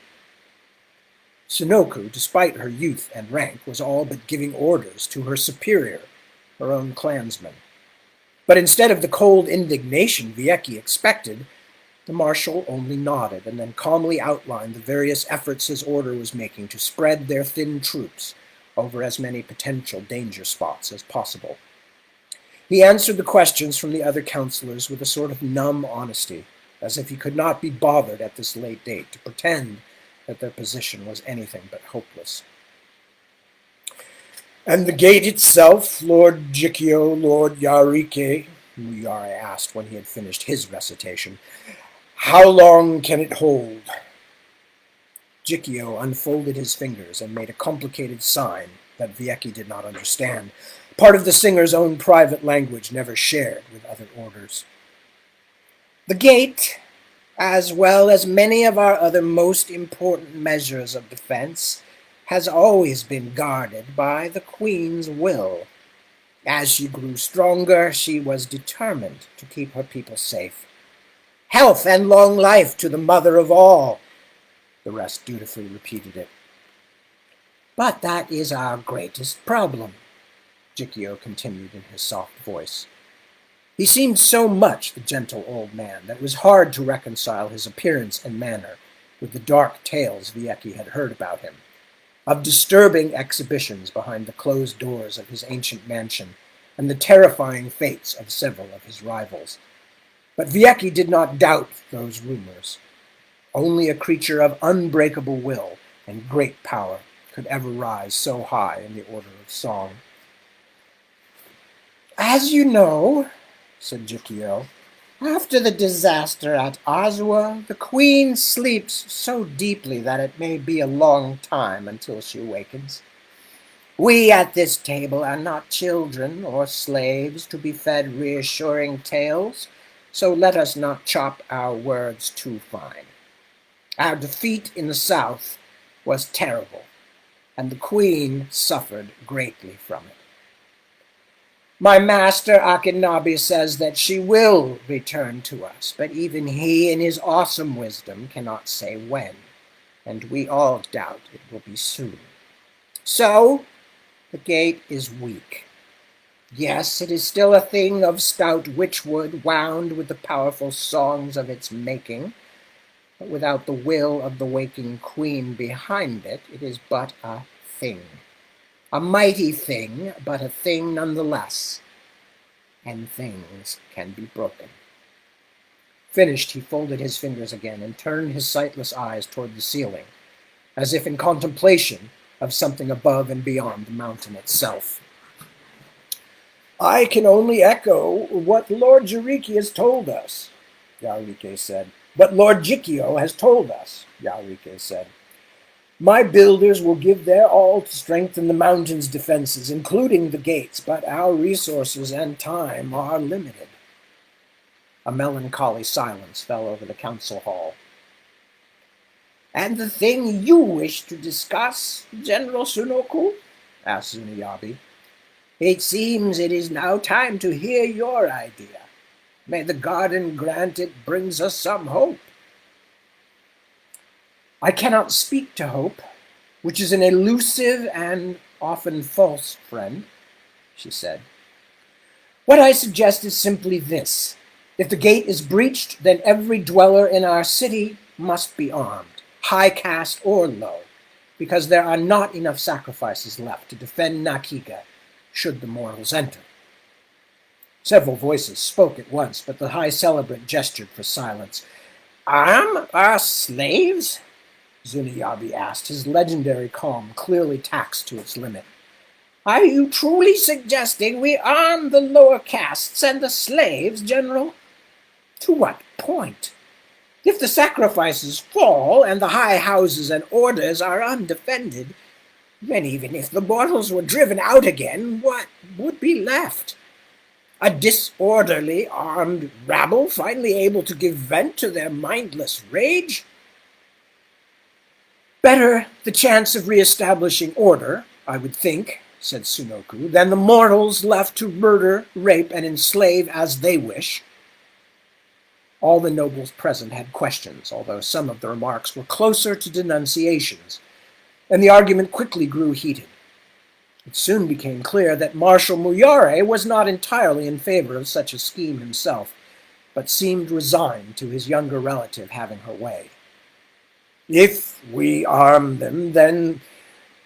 Sunoku, despite her youth and rank, was all but giving orders to her superior, her own clansman. But instead of the cold indignation Vieki expected, The marshal only nodded and then calmly outlined the various efforts his order was making to spread their thin troops over as many potential danger spots as possible. He answered the questions from the other councillors with a sort of numb honesty, as if he could not be bothered at this late date to pretend that their position was anything but hopeless. "And the gate itself, Lord Jikio, Lord Yarike?" Muyare asked when he had finished his recitation. "How long can it hold?" Jikio unfolded his fingers and made a complicated sign that Vieki did not understand, part of the singer's own private language never shared with other orders. "The gate, as well as many of our other most important measures of defense, has always been guarded by the Queen's will. As she grew stronger, she was determined to keep her people safe. Health and long life to the mother of all." The rest dutifully repeated it. "But that is our greatest problem," Jikio continued in his soft voice. He seemed so much the gentle old man that it was hard to reconcile his appearance and manner with the dark tales Vieki had heard about him, of disturbing exhibitions behind the closed doors of his ancient mansion and the terrifying fates of several of his rivals. But Vieki did not doubt those rumors. Only a creature of unbreakable will and great power could ever rise so high in the order of song. "As you know," said Jikio, "after the disaster at Azua, the Queen sleeps so deeply that it may be a long time until she awakens. We at this table are not children or slaves to be fed reassuring tales, so let us not chop our words too fine. Our defeat in the south was terrible, and the Queen suffered greatly from it. My master Akinabi says that she will return to us, but even he in his awesome wisdom cannot say when, and we all doubt it will be soon. So, the gate is weak. Yes, it is still a thing of stout witchwood wound with the powerful songs of its making, but without the will of the waking Queen behind it, it is but a thing. A mighty thing, but a thing nonetheless. And things can be broken." Finished, he folded his fingers again and turned his sightless eyes toward the ceiling, as if in contemplation of something above and beyond the mountain itself. "I can only echo what Lord Jiriki has told us," Yarike said. "What Lord Jikio has told us," Yarike said. "My builders will give their all to strengthen the mountain's defenses, including the gates, but our resources and time are limited." A melancholy silence fell over the council hall. "And the thing you wish to discuss, General Sunoku?" asked Zuniyabi. "It seems it is now time to hear your idea. May the garden grant it brings us some hope." "I cannot speak to hope, which is an elusive and often false friend," she said. "What I suggest is simply this. If the gate is breached, then every dweller in our city must be armed, high caste or low, because there are not enough sacrifices left to defend Nakiga should the mortals enter." Several voices spoke at once, but the high celebrant gestured for silence. "Arm our slaves?" Zuniyabi asked, his legendary calm clearly taxed to its limit. "Are you truly suggesting we arm the lower castes and the slaves, General? To what point? If the sacrifices fall and the high houses and orders are undefended, then even if the mortals were driven out again, what would be left? A disorderly, armed rabble finally able to give vent to their mindless rage? Better the chance of reestablishing order, I would think, said Sunoku, than the mortals left to murder, rape, and enslave as they wish. All the nobles present had questions, although some of the remarks were closer to denunciations, and the argument quickly grew heated. It soon became clear that Marshal Muyare was not entirely in favor of such a scheme himself, but seemed resigned to his younger relative having her way. If we arm them, then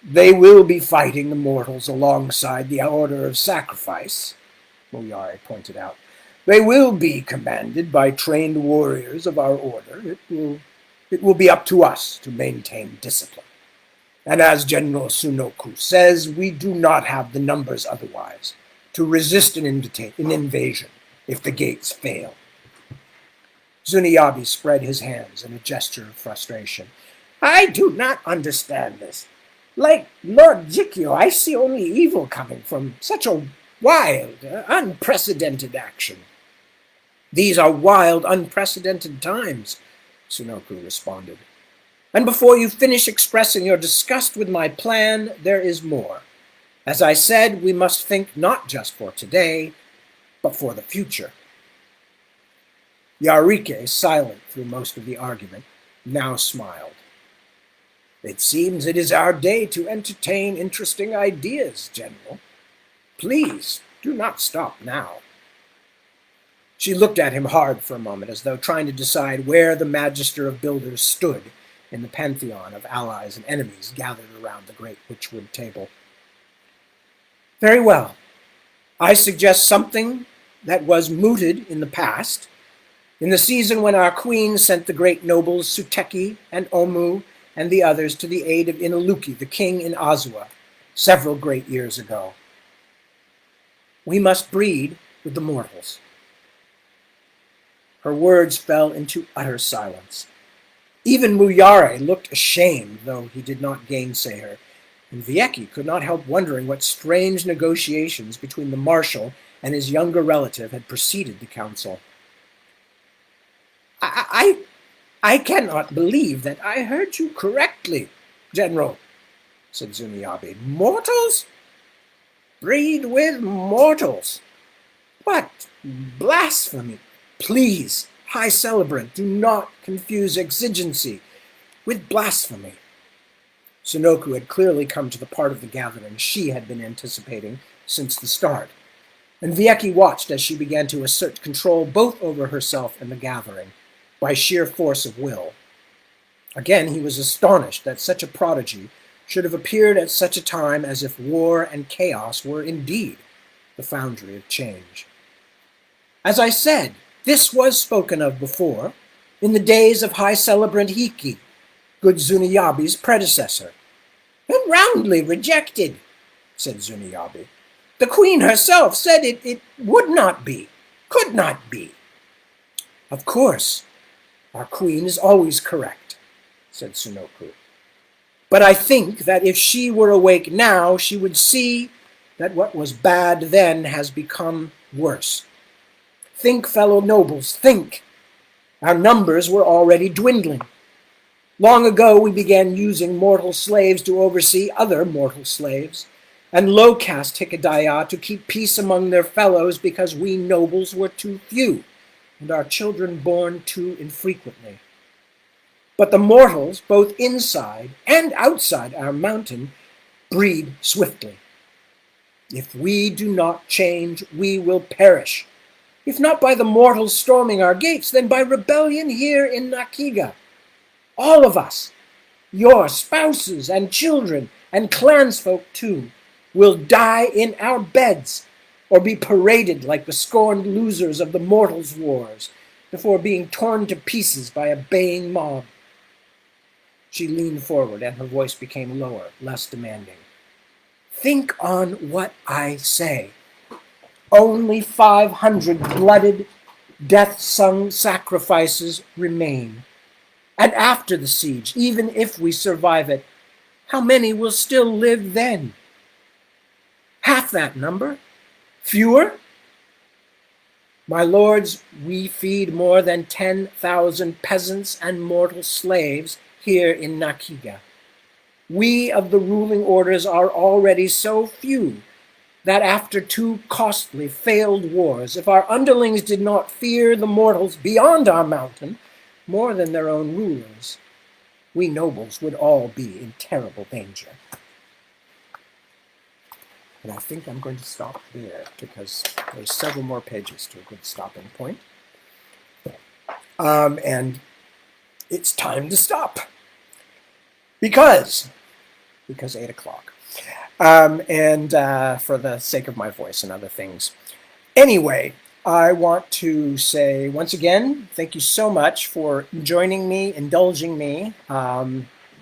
they will be fighting the mortals alongside the Order of Sacrifice, Muyare pointed out. They will be commanded by trained warriors of our order. It will be up to us to maintain discipline. And as General Sunoku says, we do not have the numbers otherwise to resist an invasion if the gates fail. Zuniyabi spread his hands in a gesture of frustration. I do not understand this. Like Lord Jikyo, I see only evil coming from such a wild, unprecedented action. These are wild, unprecedented times, Sunoku responded. And before you finish expressing your disgust with my plan, there is more. As I said, we must think not just for today, but for the future. Yarike, silent through most of the argument, now smiled. It seems it is our day to entertain interesting ideas, General. Please, do not stop now. She looked at him hard for a moment, as though trying to decide where the Magister of Builders stood in the pantheon of allies and enemies gathered around the great witchwood table. Very well. I suggest something that was mooted in the past, in the season when our queen sent the great nobles Suteki and Omu and the others to the aid of Inaluki, the king in Azua, several great years ago. We must breed with the mortals. Her words fell into utter silence. Even Muyare looked ashamed, though he did not gainsay her, and Vieki could not help wondering what strange negotiations between the marshal and his younger relative had preceded the council. I cannot believe that I heard you correctly, General, said Zuniyabi. Mortals? Breed with mortals. What blasphemy! Please, High Celebrant, do not confuse exigency with blasphemy. Sunoku had clearly come to the part of the gathering she had been anticipating since the start, and Vieki watched as she began to assert control both over herself and the gathering, by sheer force of will. Again, he was astonished that such a prodigy should have appeared at such a time as if war and chaos were indeed the foundry of change. As I said, this was spoken of before, in the days of High Celebrant Hiki, good Zuniyabi's predecessor, and roundly rejected, said Zuniyabi. The queen herself said it would not be, could not be. Of course, our queen is always correct, said Sunoku. But I think that if she were awake now, she would see that what was bad then has become worse. Think, fellow nobles, think. Our numbers were already dwindling. Long ago, we began using mortal slaves to oversee other mortal slaves, and low-caste Hikedaya to keep peace among their fellows because we nobles were too few, and our children born too infrequently. But the mortals, both inside and outside our mountain, breed swiftly. If we do not change, we will perish. If not by the mortals storming our gates, then by rebellion here in Nakiga. All of us, your spouses and children and clansfolk too, will die in our beds or be paraded like the scorned losers of the mortals' wars before being torn to pieces by a baying mob. She leaned forward and her voice became lower, less demanding. Think on what I say. Only 500 blooded, death-sung sacrifices remain. And after the siege, even if we survive it, how many will still live then? Half that number? Fewer? My lords, we feed more than 10,000 peasants and mortal slaves here in Nakiga. We of the ruling orders are already so few that after two costly failed wars, if our underlings did not fear the mortals beyond our mountain more than their own rulers, we nobles would all be in terrible danger. And I think I'm going to stop there because there's several more pages to a good stopping point. And it's time to stop because 8 o'clock. And for the sake of my voice and other things. Anyway, I want to say once again, thank you so much for joining me, indulging me,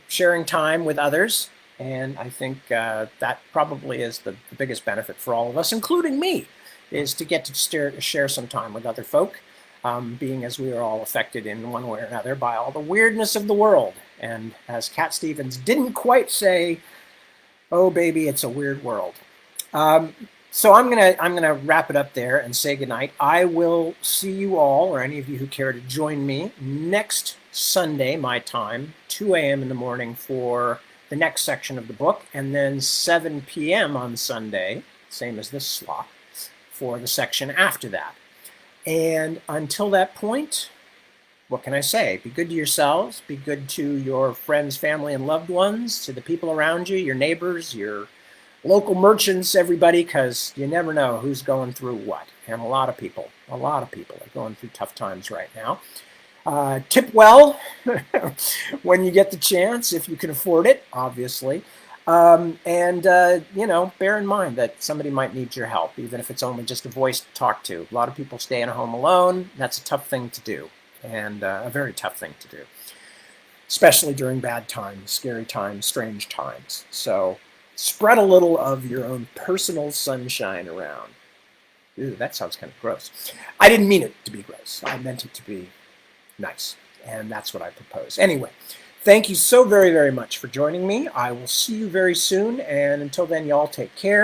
sharing time with others. And I think that probably is the biggest benefit for all of us, including me, is to get to share some time with other folk, being as we are all affected in one way or another by all the weirdness of the world. And as Cat Stevens didn't quite say, oh baby, it's a weird world. So I'm gonna wrap it up there and say goodnight. I will see you all, or any of you who care to join me, next Sunday, my time, 2 a.m. in the morning for the next section of the book, and then 7 p.m. on Sunday, same as this slot, for the section after that. And until that point, what can I say? Be good to yourselves, be good to your friends, family, and loved ones, to the people around you, your neighbors, your local merchants, everybody, because you never know who's going through what. And a lot of people are going through tough times right now. Tip well when you get the chance, if you can afford it, obviously. You know, bear in mind that somebody might need your help, even if it's only just a voice to talk to. A lot of people staying at home alone. That's a tough thing to do, and a very tough thing to do, especially during bad times, scary times, strange times. So spread a little of your own personal sunshine around. Ooh, that sounds kind of gross. I didn't mean it to be gross. I meant it to be nice, and that's what I propose. Anyway, thank you so very, very much for joining me. I will see you very soon, and until then, y'all take care.